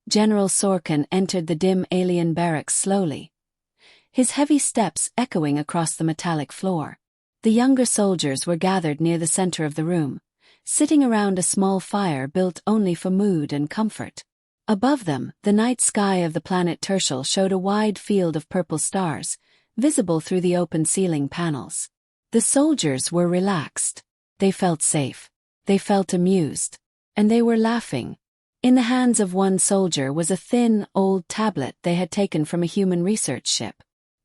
General Sorkin entered the dim alien barracks slowly, his heavy steps echoing across the metallic floor. The younger soldiers were gathered near the center of the room, sitting around a small fire built only for mood and comfort. Above them, the night sky of the planet Tertial showed a wide field of purple stars, visible through the open ceiling panels. The soldiers were relaxed. They felt safe. They felt amused. And they were laughing. In the hands of one soldier was a thin, old tablet they had taken from a human research ship.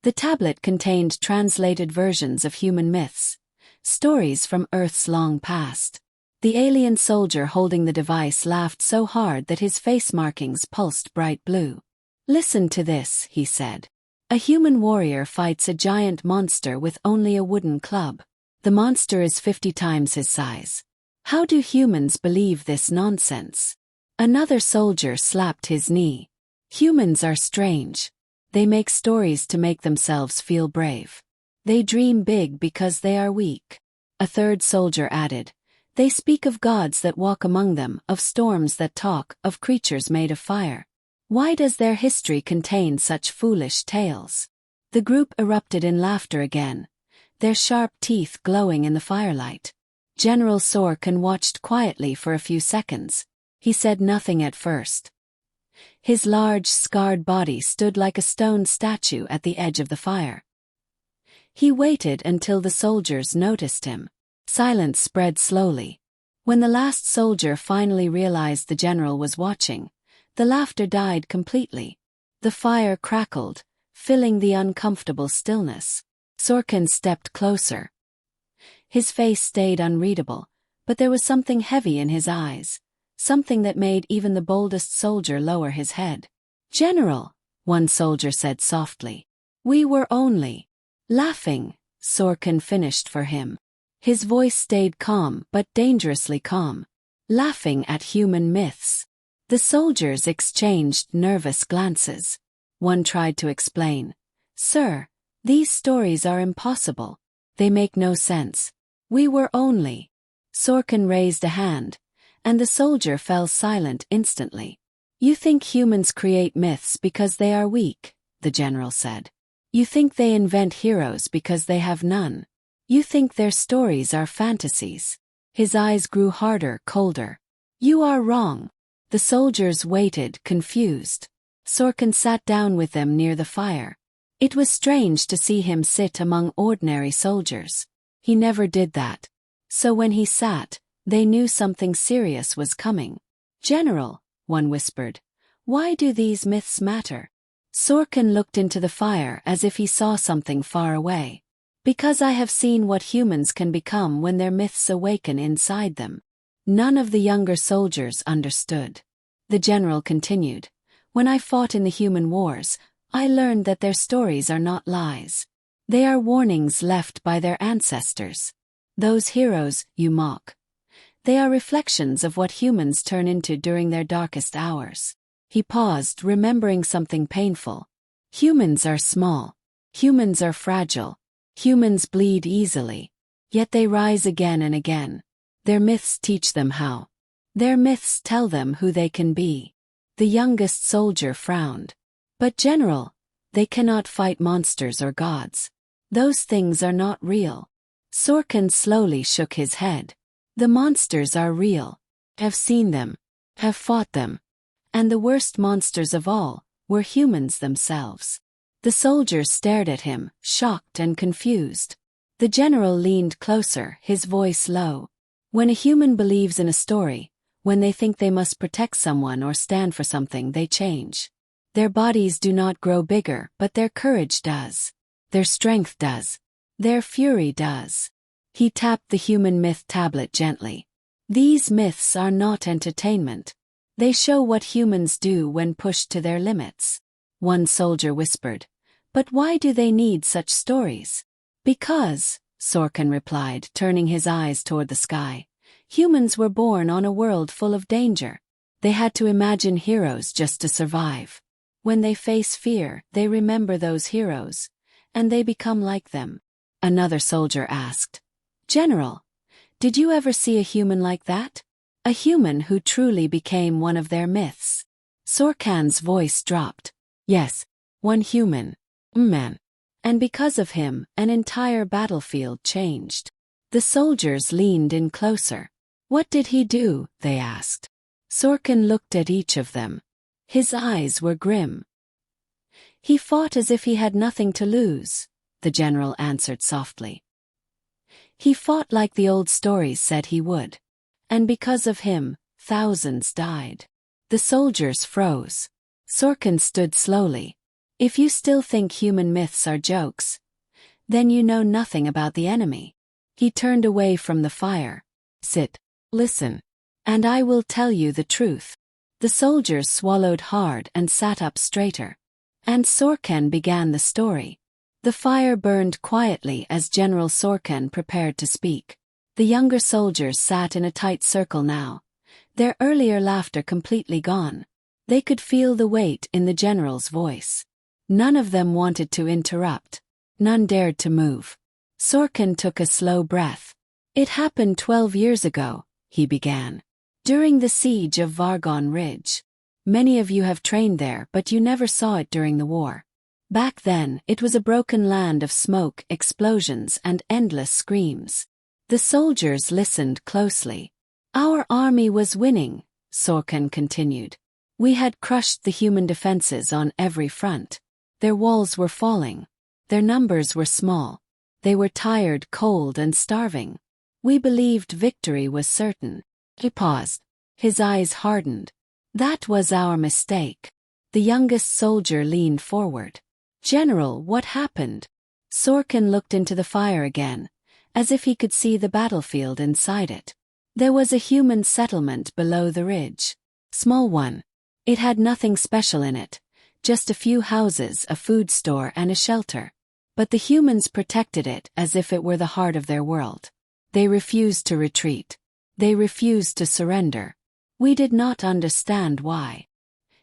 The tablet contained translated versions of human myths, stories from Earth's long past. The alien soldier holding the device laughed so hard that his face markings pulsed bright blue. "Listen to this," he said. "A human warrior fights a giant monster with only a wooden club. The monster is 50 times his size. How do humans believe this nonsense?" Another soldier slapped his knee. "Humans are strange. They make stories to make themselves feel brave. They dream big because they are weak." A third soldier added, "They speak of gods that walk among them, of storms that talk, of creatures made of fire. Why does their history contain such foolish tales?" The group erupted in laughter again, their sharp teeth glowing in the firelight. General Sorkin watched quietly for a few seconds. He said nothing at first. His large, scarred body stood like a stone statue at the edge of the fire. He waited until the soldiers noticed him. Silence spread slowly. When the last soldier finally realized the general was watching, the laughter died completely. The fire crackled, filling the uncomfortable stillness. Sorkin stepped closer. His face stayed unreadable, but there was something heavy in his eyes, something that made even the boldest soldier lower his head. "General," one soldier said softly. "We were only laughing," Sorkin finished for him. His voice stayed calm but dangerously calm. "Laughing at human myths." The soldiers exchanged nervous glances. One tried to explain. "Sir, these stories are impossible. They make no sense. We were only—" Sorkin raised a hand, and the soldier fell silent instantly. "You think humans create myths because they are weak," the general said. "You think they invent heroes because they have none. You think their stories are fantasies." His eyes grew harder, colder. "You are wrong." The soldiers waited, confused. Sorkin sat down with them near the fire. It was strange to see him sit among ordinary soldiers. He never did that. So when he sat, they knew something serious was coming. "General," one whispered, "why do these myths matter?" Sorkin looked into the fire as if he saw something far away. "Because I have seen what humans can become when their myths awaken inside them." None of the younger soldiers understood. The general continued, "When I fought in the human wars, I learned that their stories are not lies. They are warnings left by their ancestors. Those heroes you mock, they are reflections of what humans turn into during their darkest hours." He paused, remembering something painful. "Humans are small. Humans are fragile. Humans bleed easily. Yet they rise again and again. Their myths teach them how. Their myths tell them who they can be." The youngest soldier frowned. "But General, they cannot fight monsters or gods. Those things are not real." Sorkin slowly shook his head. "The monsters are real. Have seen them. Have fought them. And the worst monsters of all were humans themselves." The soldiers stared at him, shocked and confused. The general leaned closer, his voice low. "When a human believes in a story, when they think they must protect someone or stand for something, they change. Their bodies do not grow bigger, but their courage does. Their strength does. Their fury does." He tapped the human myth tablet gently. "These myths are not entertainment. They show what humans do when pushed to their limits." One soldier whispered, "But why do they need such stories?" "Because," Sorkin replied, turning his eyes toward the sky, "humans were born on a world full of danger. They had to imagine heroes just to survive. When they face fear, they remember those heroes, and they become like them." Another soldier asked, "General, did you ever see a human like that? A human who truly became one of their myths?" Sorkan's voice dropped. Yes, one human. Man. And because of him, an entire battlefield changed. The soldiers leaned in closer. What did he do? They asked. Sorkan looked at each of them. His eyes were grim. He fought as if he had nothing to lose, the general answered softly. He fought like the old stories said he would. And because of him, thousands died. The soldiers froze. Sorkan stood slowly. If you still think human myths are jokes, then you know nothing about the enemy. He turned away from the fire. Sit. Listen. And I will tell you the truth. The soldiers swallowed hard and sat up straighter. And Sorkan began the story. The fire burned quietly as General Sorkan prepared to speak. The younger soldiers sat in a tight circle now, their earlier laughter completely gone. They could feel the weight in the general's voice. None of them wanted to interrupt. None dared to move. Sorkan took a slow breath. It happened 12 years ago, he began. During the siege of Vargon Ridge. Many of you have trained there, but you never saw it during the war. Back then, it was a broken land of smoke, explosions, and endless screams. The soldiers listened closely. Our army was winning, Sorkan continued. We had crushed the human defenses on every front. Their walls were falling. Their numbers were small. They were tired, cold, and starving. We believed victory was certain. He paused. His eyes hardened. That was our mistake. The youngest soldier leaned forward. General, what happened? Sorkan looked into the fire again, as if he could see the battlefield inside it. There was a human settlement below the ridge. Small one. It had nothing special in it, just a few houses, a food store, and a shelter. But the humans protected it as if it were the heart of their world. They refused to retreat. They refused to surrender. We did not understand why.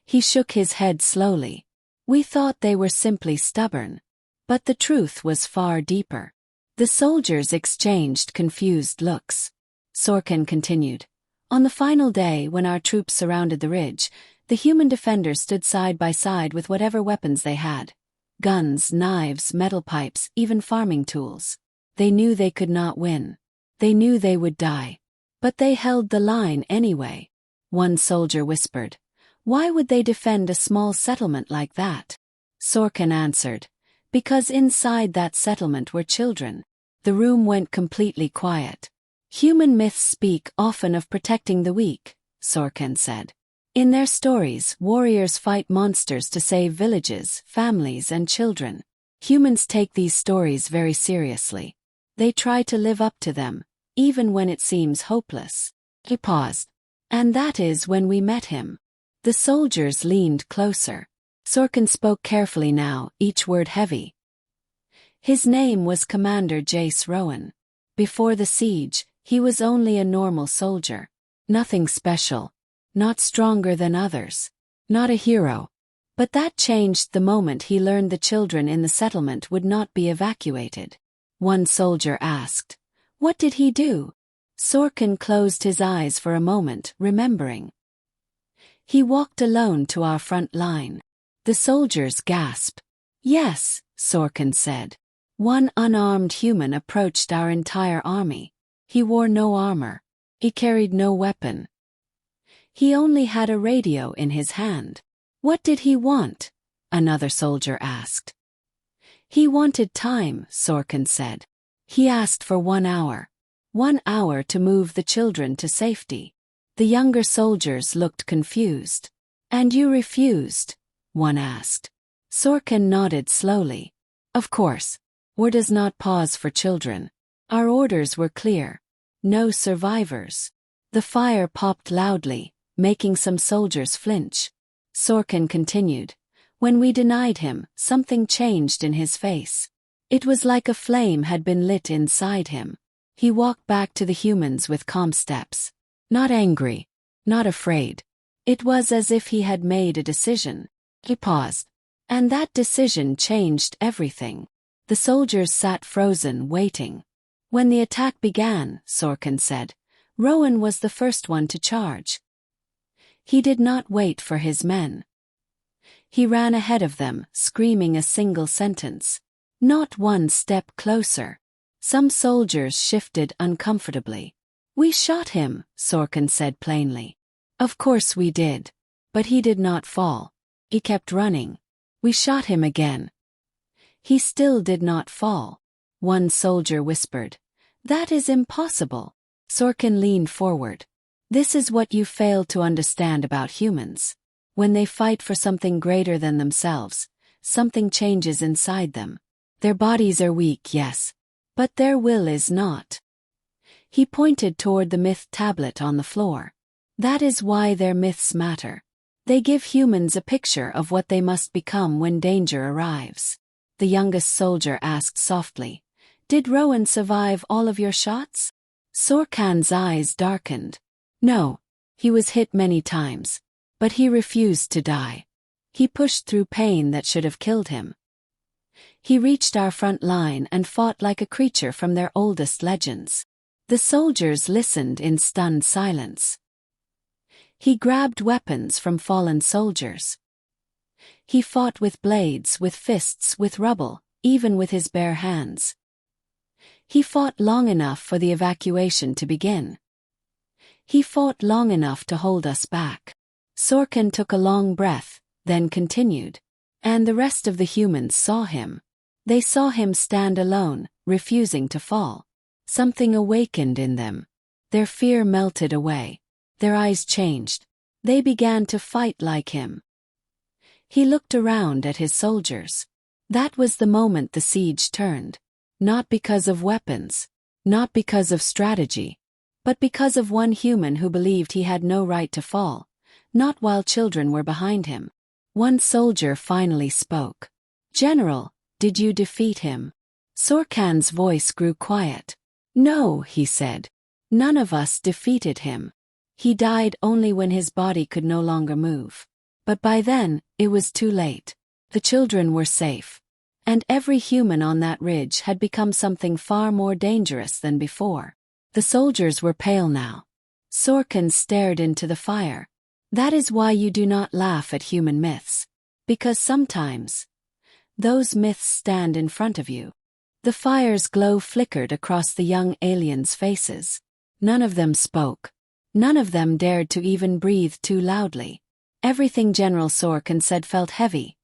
He shook his head slowly. We thought they were simply stubborn. But the truth was far deeper. The soldiers exchanged confused looks. Sorkan continued. On the final day, when our troops surrounded the ridge, the human defenders stood side by side with whatever weapons they had. Guns, knives, metal pipes, even farming tools. They knew they could not win. They knew they would die. But they held the line anyway. One soldier whispered. Why would they defend a small settlement like that? Sorkan answered. Because inside that settlement were children. The room went completely quiet. Human myths speak often of protecting the weak, Sorkan said. In their stories, warriors fight monsters to save villages, families, and children. Humans take these stories very seriously. They try to live up to them, even when it seems hopeless. He paused. And that is when we met him. The soldiers leaned closer. Sorkan spoke carefully now, each word heavy. His name was Commander Jace Rowan. Before the siege, he was only a normal soldier. Nothing special. Not stronger than others. Not a hero. But that changed the moment he learned the children in the settlement would not be evacuated. One soldier asked, "What did he do?" Sorkan closed his eyes for a moment, remembering. He walked alone to our front line. The soldiers gasped. Yes, Sorkan said. One unarmed human approached our entire army. He wore no armor. He carried no weapon. He only had a radio in his hand. What did he want? Another soldier asked. He wanted time, Sorkan said. He asked for 1 hour. 1 hour to move the children to safety. The younger soldiers looked confused. And you refused? One asked. Sorkan nodded slowly. Of course. War does not pause for children. Our orders were clear. No survivors. The fire popped loudly, making some soldiers flinch. Sorkan continued. When we denied him, something changed in his face. It was like a flame had been lit inside him. He walked back to the humans with calm steps. Not angry. Not afraid. It was as if he had made a decision. He paused. And that decision changed everything. The soldiers sat frozen, waiting. When the attack began, Sorkan said, Rowan was the first one to charge. He did not wait for his men. He ran ahead of them, screaming a single sentence. Not one step closer. Some soldiers shifted uncomfortably. "We shot him," Sorkin said plainly. "Of course we did. But he did not fall. He kept running. We shot him again. He still did not fall." One soldier whispered. "That is impossible." Sorkin leaned forward. "This is what you fail to understand about humans. When they fight for something greater than themselves, something changes inside them. Their bodies are weak, yes, but their will is not." He pointed toward the myth tablet on the floor. "That is why their myths matter. They give humans a picture of what they must become when danger arrives." The youngest soldier asked softly, "Did Rowan survive all of your shots?" Sorkin's eyes darkened. "No. He was hit many times. But he refused to die. He pushed through pain that should have killed him. He reached our front line and fought like a creature from their oldest legends." The soldiers listened in stunned silence. "He grabbed weapons from fallen soldiers. He fought with blades, with fists, with rubble, even with his bare hands. He fought long enough for the evacuation to begin. He fought long enough to hold us back." Sorkin took a long breath, then continued. "And the rest of the humans saw him. They saw him stand alone, refusing to fall. Something awakened in them. Their fear melted away. Their eyes changed. They began to fight like him." He looked around at his soldiers. That was the moment the siege turned. Not because of weapons, not because of strategy, but because of one human who believed he had no right to fall, not while children were behind him. One soldier finally spoke. "General, did you defeat him?" Sorkin's voice grew quiet. "No," he said. "None of us defeated him. He died only when his body could no longer move. But by then, it was too late. The children were safe. And every human on that ridge had become something far more dangerous than before." The soldiers were pale now. Sorkin stared into the fire. "That is why you do not laugh at human myths. Because sometimes, those myths stand in front of you." The fire's glow flickered across the young aliens' faces. None of them spoke. None of them dared to even breathe too loudly. Everything General Sorkin said felt heavy.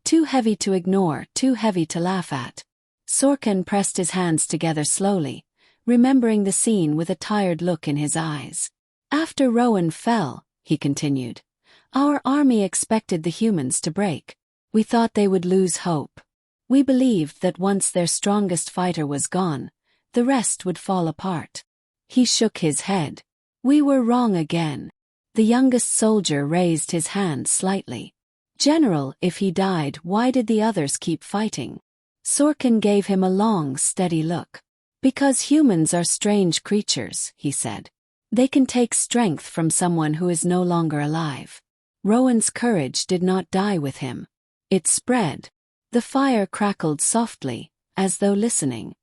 Too heavy to ignore, too heavy to laugh at. Sorkin pressed his hands together slowly, remembering the scene with a tired look in his eyes. "After Rowan fell," he continued, "our army expected the humans to break. We thought they would lose hope. We believed that once their strongest fighter was gone, the rest would fall apart." He shook his head. "We were wrong again." The youngest soldier raised his hand slightly. "General, if he died, why did the others keep fighting?" Sorkin gave him a long, steady look. "Because humans are strange creatures," he said. "They can take strength from someone who is no longer alive. Rowan's courage did not die with him. It spread." The fire crackled softly, as though listening.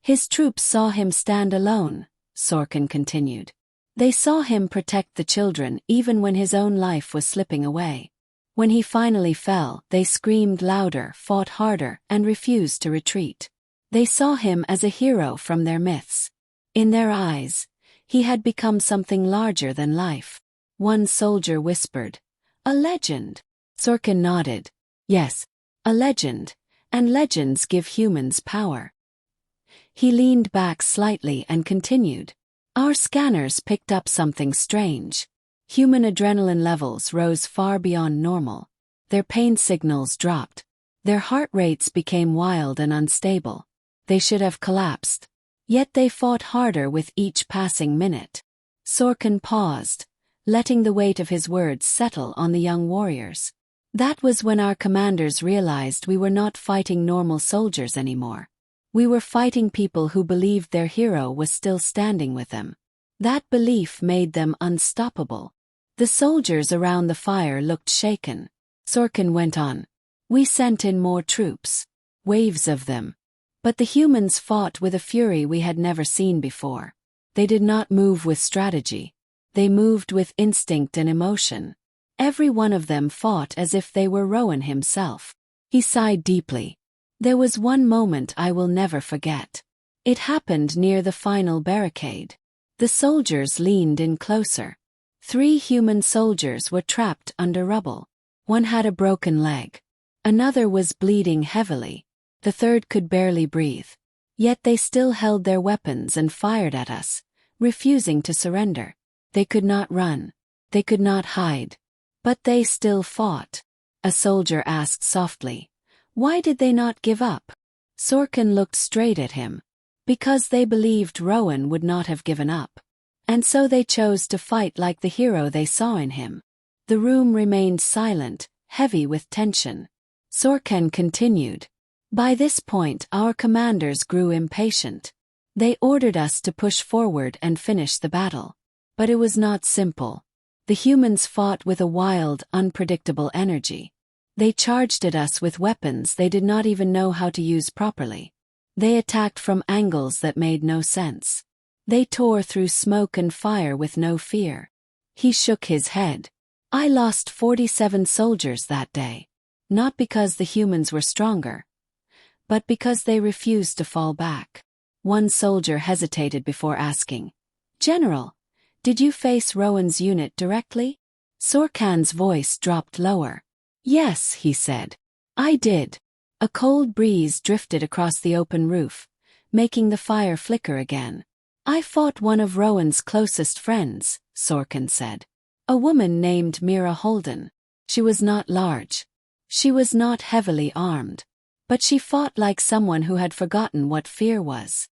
"His troops saw him stand alone," Sorkin continued. "They saw him protect the children even when his own life was slipping away. When he finally fell, they screamed louder, fought harder, and refused to retreat. They saw him as a hero from their myths. In their eyes, he had become something larger than life." One soldier whispered, "A legend." Sorkin nodded. "Yes, a legend, and legends give humans power." He leaned back slightly and continued. "Our scanners picked up something strange. Human adrenaline levels rose far beyond normal. Their pain signals dropped. Their heart rates became wild and unstable. They should have collapsed. Yet they fought harder with each passing minute." Sorkin paused, letting the weight of his words settle on the young warriors. "That was when our commanders realized we were not fighting normal soldiers anymore. We were fighting people who believed their hero was still standing with them. That belief made them unstoppable." The soldiers around the fire looked shaken. Sorkin went on. "We sent in more troops. Waves of them. But the humans fought with a fury we had never seen before. They did not move with strategy. They moved with instinct and emotion. Every one of them fought as if they were Rowan himself. He sighed deeply. There was one moment I will never forget. It happened near the final barricade. The soldiers leaned in closer. 3 human soldiers were trapped under rubble. One had a broken leg. Another was bleeding heavily. The third could barely breathe. Yet they still held their weapons and fired at us, refusing to surrender. They could not run. They could not hide. But they still fought. A soldier asked softly, "Why did they not give up?" Sorkin looked straight at him. Because they believed Rowan would not have given up. And so they chose to fight like the hero they saw in him. The room remained silent, heavy with tension. Sorkin continued. By this point our commanders grew impatient. They ordered us to push forward and finish the battle. But it was not simple. The humans fought with a wild, unpredictable energy. They charged at us with weapons they did not even know how to use properly. They attacked from angles that made no sense. They tore through smoke and fire with no fear. He shook his head. I lost 47 soldiers that day. Not because the humans were stronger, but because they refused to fall back. One soldier hesitated before asking, "General, did you face Rowan's unit directly?" Sorkin's voice dropped lower. "Yes," he said. "I did." A cold breeze drifted across the open roof, making the fire flicker again. "I fought one of Rowan's closest friends," Sorkin said. "A woman named Mira Holden. She was not large. She was not heavily armed. But she fought like someone who had forgotten what fear was."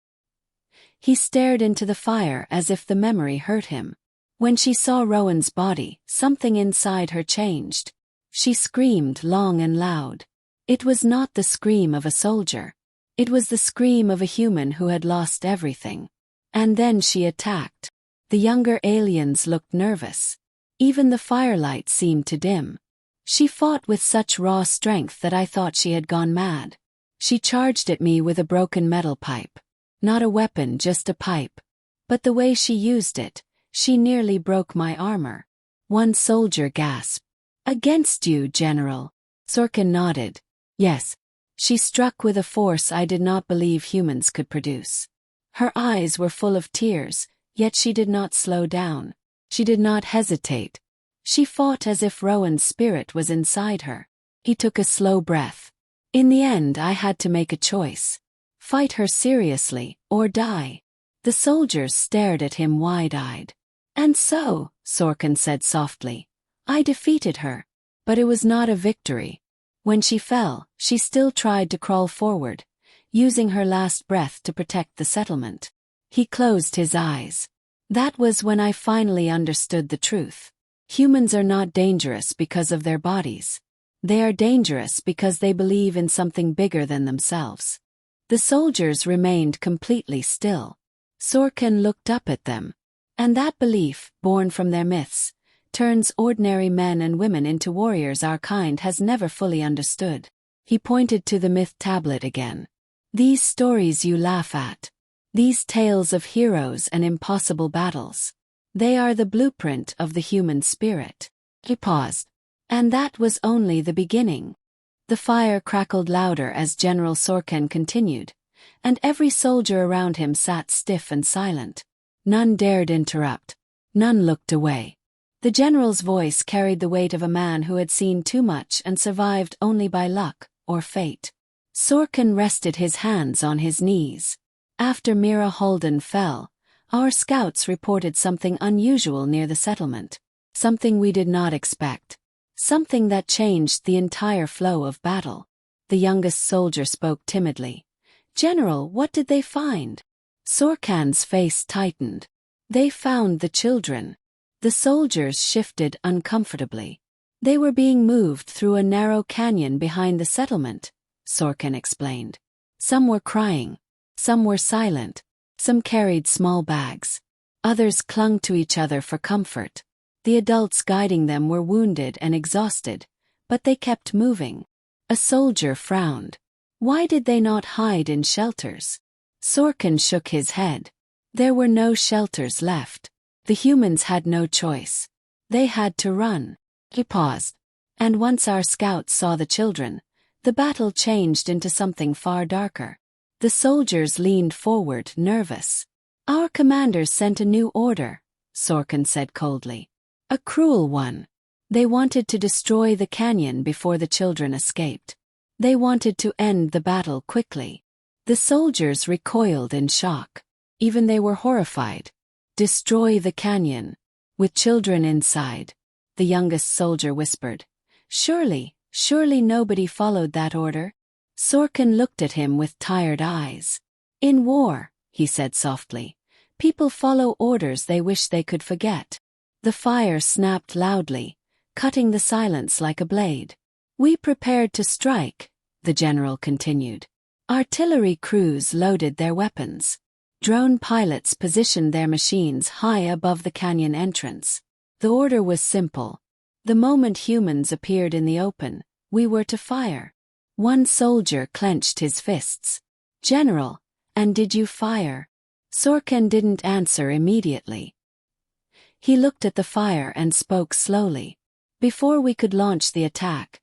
He stared into the fire as if the memory hurt him. When she saw Rowan's body, something inside her changed. She screamed long and loud. It was not the scream of a soldier. It was the scream of a human who had lost everything. And then she attacked. The younger aliens looked nervous. Even the firelight seemed to dim. She fought with such raw strength that I thought she had gone mad. She charged at me with a broken metal pipe. Not a weapon, just a pipe. But the way she used it, she nearly broke my armor. One soldier gasped. "Against you, General." Sorkin nodded. "Yes." She struck with a force I did not believe humans could produce. Her eyes were full of tears, yet she did not slow down. She did not hesitate. She fought as if Rowan's spirit was inside her. He took a slow breath. In the end I had to make a choice. Fight her seriously, or die. The soldiers stared at him wide-eyed. "And so," Sorkin said softly, "I defeated her. But it was not a victory. When she fell, she still tried to crawl forward, using her last breath to protect the settlement." He closed his eyes. That was when I finally understood the truth. Humans are not dangerous because of their bodies. They are dangerous because they believe in something bigger than themselves. The soldiers remained completely still. Sorkin looked up at them. And that belief, born from their myths, turns ordinary men and women into warriors our kind has never fully understood. He pointed to the myth tablet again. "These stories you laugh at. These tales of heroes and impossible battles. They are the blueprint of the human spirit." He paused. And that was only the beginning. The fire crackled louder as General Sorkin continued, and every soldier around him sat stiff and silent. None dared interrupt. None looked away. The general's voice carried the weight of a man who had seen too much and survived only by luck or fate. Sorkin rested his hands on his knees. After Mira Holden fell, our scouts reported something unusual near the settlement. Something we did not expect. Something that changed the entire flow of battle. The youngest soldier spoke timidly. "General, what did they find?" Sorkin's face tightened. "They found the children." The soldiers shifted uncomfortably. "They were being moved through a narrow canyon behind the settlement," Sorkin explained. "Some were crying. Some were silent. Some carried small bags. Others clung to each other for comfort. The adults guiding them were wounded and exhausted, but they kept moving." A soldier frowned. "Why did they not hide in shelters?" Sorkin shook his head. "There were no shelters left. The humans had no choice. They had to run. He paused. And once our scouts saw the children, the battle changed into something far darker. The soldiers leaned forward, nervous. Our commanders sent a new order, Sorkin said coldly. A cruel one. They wanted to destroy the canyon before the children escaped. They wanted to end the battle quickly. The soldiers recoiled in shock. Even they were horrified. Destroy the canyon. With children inside. The youngest soldier whispered. Surely nobody followed that order. Sorkin looked at him with tired eyes. In war, he said softly, people follow orders they wish they could forget. The fire snapped loudly, cutting the silence like a blade. We prepared to strike, the general continued. Artillery crews loaded their weapons. Drone pilots positioned their machines high above the canyon entrance. The order was simple. The moment humans appeared in the open, we were to fire. One soldier clenched his fists. General, and did you fire? Sorkin didn't answer immediately. He looked at the fire and spoke slowly. Before we could launch the attack,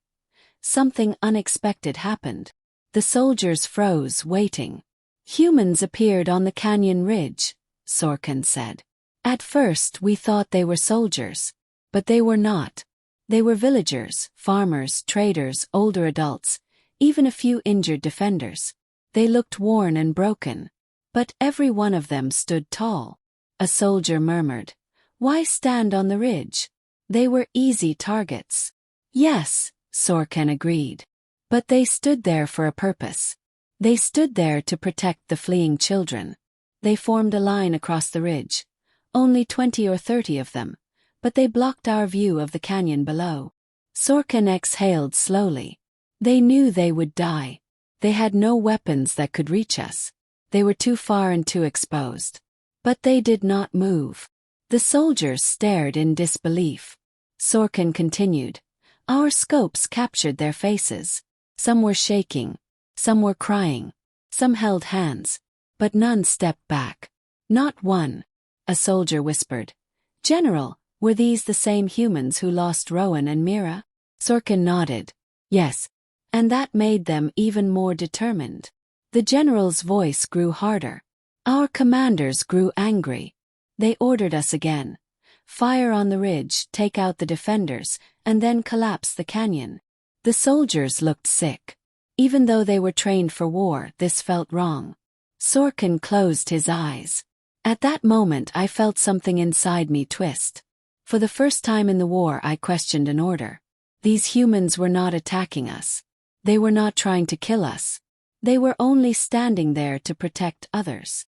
something unexpected happened. The soldiers froze, waiting. Humans appeared on the canyon ridge, Sorkin said. At first we thought they were soldiers. But they were not. They were villagers, farmers, traders, older adults, even a few injured defenders. They looked worn and broken. But every one of them stood tall. A soldier murmured, "Why stand on the ridge? They were easy targets." Yes, Sorkin agreed. But they stood there for a purpose. They stood there to protect the fleeing children. They formed a line across the ridge. Only 20 or 30 of them. But they blocked our view of the canyon below. Sorkin exhaled slowly. They knew they would die. They had no weapons that could reach us. They were too far and too exposed. But they did not move. The soldiers stared in disbelief. Sorkin continued. Our scopes captured their faces. Some were shaking. Some were crying. Some held hands. But none stepped back. Not one. A soldier whispered. General, were these the same humans who lost Rowan and Mira? Sorkin nodded. Yes. And that made them even more determined. The general's voice grew harder. Our commanders grew angry. They ordered us again. Fire on the ridge, take out the defenders, and then collapse the canyon. The soldiers looked sick. Even though they were trained for war, this felt wrong. Sorkin closed his eyes. At that moment I felt something inside me twist. For the first time in the war I questioned an order. These humans were not attacking us. They were not trying to kill us. They were only standing there to protect others.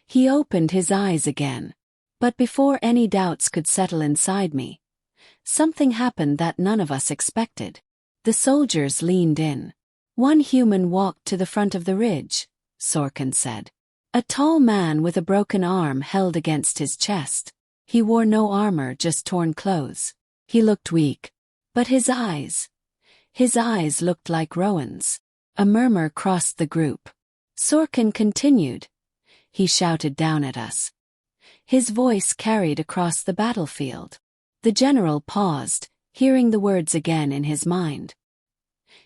He opened his eyes again. But before any doubts could settle inside me, something happened that none of us expected. The soldiers leaned in. One human walked to the front of the ridge, Sorkin said. A tall man with a broken arm held against his chest. He wore no armor, just torn clothes. He looked weak. But his eyes looked like Rowan's. A murmur crossed the group. Sorkin continued. He shouted down at us. His voice carried across the battlefield. The general paused, hearing the words again in his mind.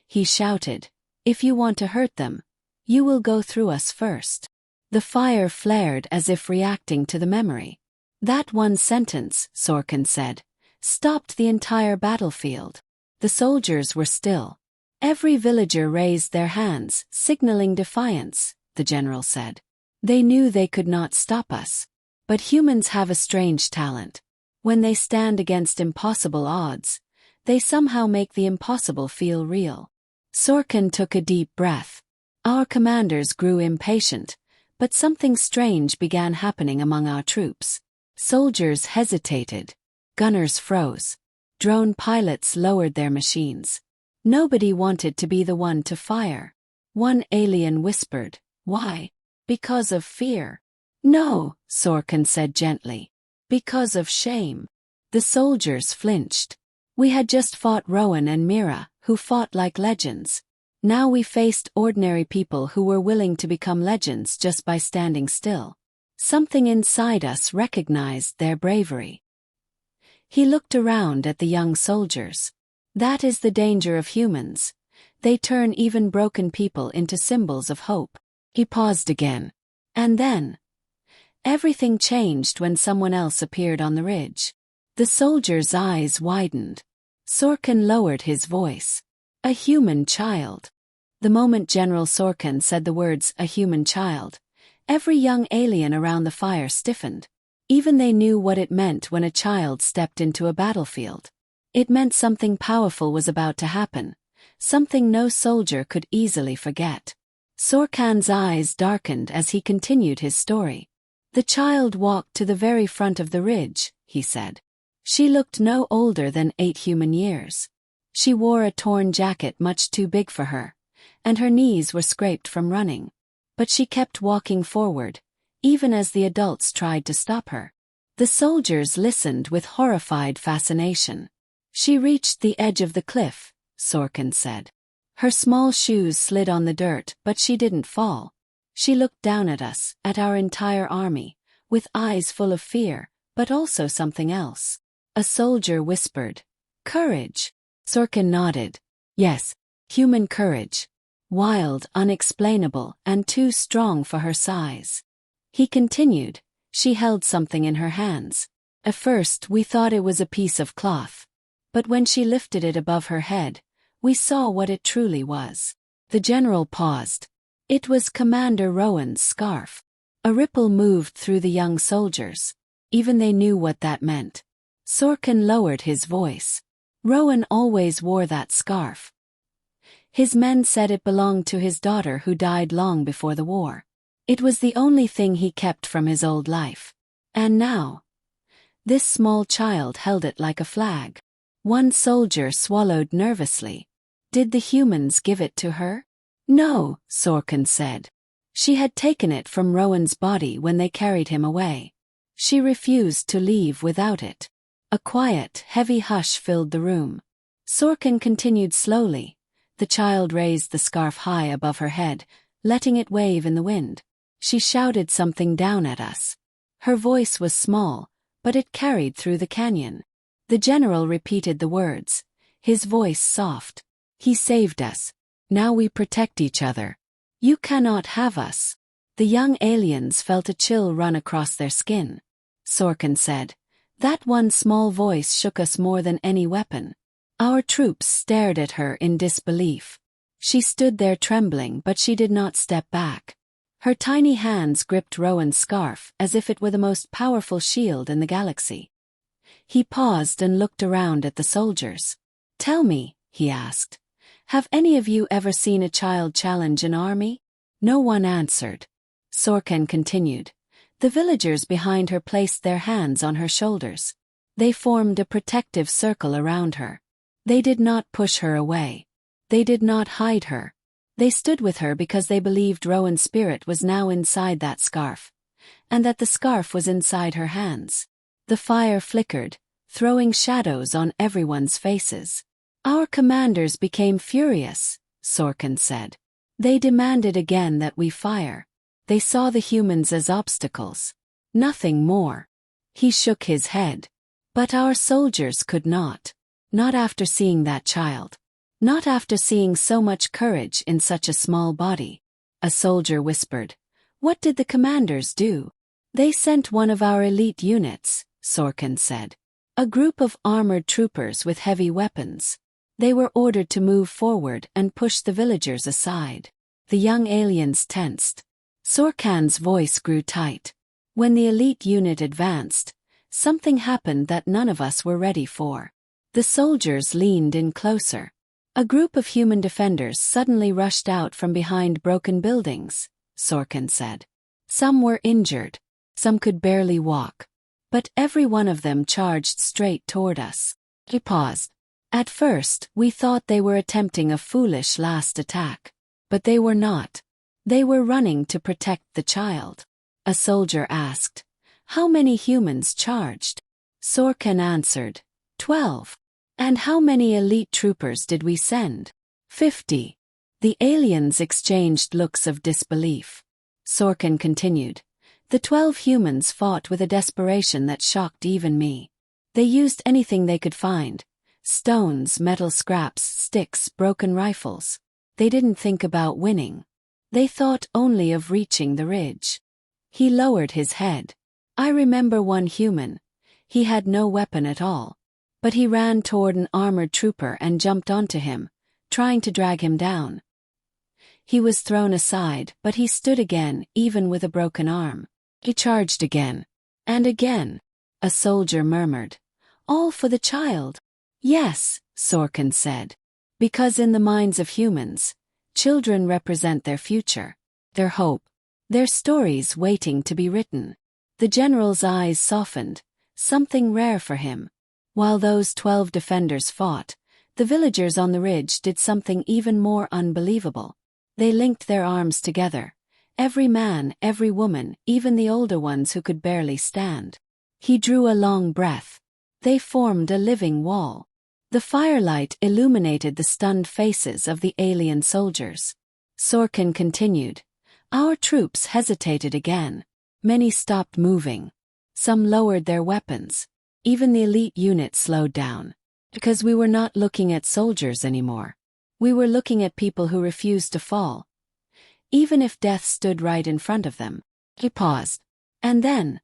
He shouted, "If you want to hurt them, you will go through us first." The fire flared as if reacting to the memory. That one sentence, Sorkin said, stopped the entire battlefield. The soldiers were still. Every villager raised their hands, signaling defiance, the general said. They knew they could not stop us. But humans have a strange talent. When they stand against impossible odds, they somehow make the impossible feel real. Sorkin took a deep breath. Our commanders grew impatient, but something strange began happening among our troops. Soldiers hesitated. Gunners froze. Drone pilots lowered their machines. Nobody wanted to be the one to fire. One alien whispered, "Why?" "Because of fear." "No," Sorkin said gently. "Because of shame." The soldiers flinched. We had just fought Rowan and Mira, who fought like legends. Now we faced ordinary people who were willing to become legends just by standing still. Something inside us recognized their bravery. He looked around at the young soldiers. That is the danger of humans. They turn even broken people into symbols of hope. He paused again. And then, everything changed when someone else appeared on the ridge. The soldier's eyes widened. Sorkin lowered his voice. A human child. The moment General Sorkin said the words, a human child, every young alien around the fire stiffened. Even they knew what it meant when a child stepped into a battlefield. It meant something powerful was about to happen, something no soldier could easily forget. Sorkin's eyes darkened as he continued his story. The child walked to the very front of the ridge, he said. She looked no older than 8 human years. She wore a torn jacket much too big for her, and her knees were scraped from running. But she kept walking forward, even as the adults tried to stop her. The soldiers listened with horrified fascination. She reached the edge of the cliff, Sorkin said. Her small shoes slid on the dirt, but she didn't fall. She looked down at us, at our entire army, with eyes full of fear, but also something else. A soldier whispered, "Courage." Sorkin nodded. Yes, human courage. Wild, unexplainable, and too strong for her size. He continued. She held something in her hands. At first we thought it was a piece of cloth. But when she lifted it above her head, we saw what it truly was. The general paused. It was Commander Rowan's scarf. A ripple moved through the young soldiers. Even they knew what that meant. Sorkin lowered his voice. Rowan always wore that scarf. His men said it belonged to his daughter who died long before the war. It was the only thing he kept from his old life. And now, this small child held it like a flag. One soldier swallowed nervously. Did the humans give it to her? No, Sorkin said. She had taken it from Rowan's body when they carried him away. She refused to leave without it. A quiet, heavy hush filled the room. Sorkin continued slowly. The child raised the scarf high above her head, letting it wave in the wind. She shouted something down at us. Her voice was small, but it carried through the canyon. The general repeated the words, his voice soft. He saved us. Now we protect each other. You cannot have us. The young aliens felt a chill run across their skin. Sorkin said, that one small voice shook us more than any weapon. Our troops stared at her in disbelief. She stood there trembling, but she did not step back. Her tiny hands gripped Rowan's scarf as if it were the most powerful shield in the galaxy. He paused and looked around at the soldiers. Tell me, he asked, have any of you ever seen a child challenge an army? No one answered. Sorkin continued. The villagers behind her placed their hands on her shoulders. They formed a protective circle around her. They did not push her away. They did not hide her. They stood with her because they believed Rowan's spirit was now inside that scarf, and that the scarf was inside her hands. The fire flickered, throwing shadows on everyone's faces. Our commanders became furious, Sorkin said. They demanded again that we fire. They saw the humans as obstacles. Nothing more. He shook his head. But our soldiers could not. Not after seeing that child. Not after seeing so much courage in such a small body. A soldier whispered. What did the commanders do? They sent one of our elite units, Sorkin said. A group of armored troopers with heavy weapons. They were ordered to move forward and push the villagers aside. The young aliens tensed. Sorkin's voice grew tight. When the elite unit advanced, something happened that none of us were ready for. The soldiers leaned in closer. A group of human defenders suddenly rushed out from behind broken buildings, Sorkin said. Some were injured. Some could barely walk. But every one of them charged straight toward us. He paused. At first, we thought they were attempting a foolish last attack. But they were not. They were running to protect the child. A soldier asked, how many humans charged? Sorkin answered, 12. And how many elite troopers did we send? 50. The aliens exchanged looks of disbelief. Sorkin continued, The 12 humans fought with a desperation that shocked even me. They used anything they could find: stones, metal scraps, sticks, broken rifles. They didn't think about winning. They thought only of reaching the ridge. He lowered his head. I remember one human. He had no weapon at all. But he ran toward an armored trooper and jumped onto him, trying to drag him down. He was thrown aside, but he stood again, even with a broken arm. He charged again. And again. A soldier murmured, "All for the child." "Yes," Sorkin said. Because in the minds of humans, children represent their future, their hope, their stories waiting to be written. The general's eyes softened, something rare for him. While those 12 defenders fought, the villagers on the ridge did something even more unbelievable. They linked their arms together. Every man, every woman, even the older ones who could barely stand. He drew a long breath. They formed a living wall. The firelight illuminated the stunned faces of the alien soldiers. Sorkin continued. Our troops hesitated again. Many stopped moving. Some lowered their weapons. Even the elite unit slowed down. Because we were not looking at soldiers anymore. We were looking at people who refused to fall. Even if death stood right in front of them. He paused. And then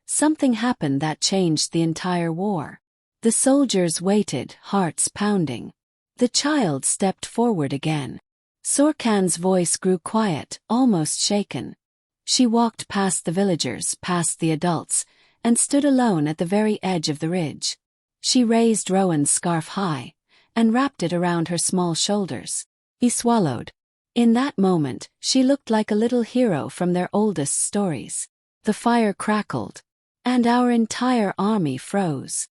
something happened that changed the entire war. The soldiers waited, hearts pounding. The child stepped forward again. Sorkin's voice grew quiet, almost shaken. She walked past the villagers, past the adults, and stood alone at the very edge of the ridge. She raised Rowan's scarf high, and wrapped it around her small shoulders. He swallowed. In that moment, she looked like a little hero from their oldest stories. The fire crackled. And our entire army froze.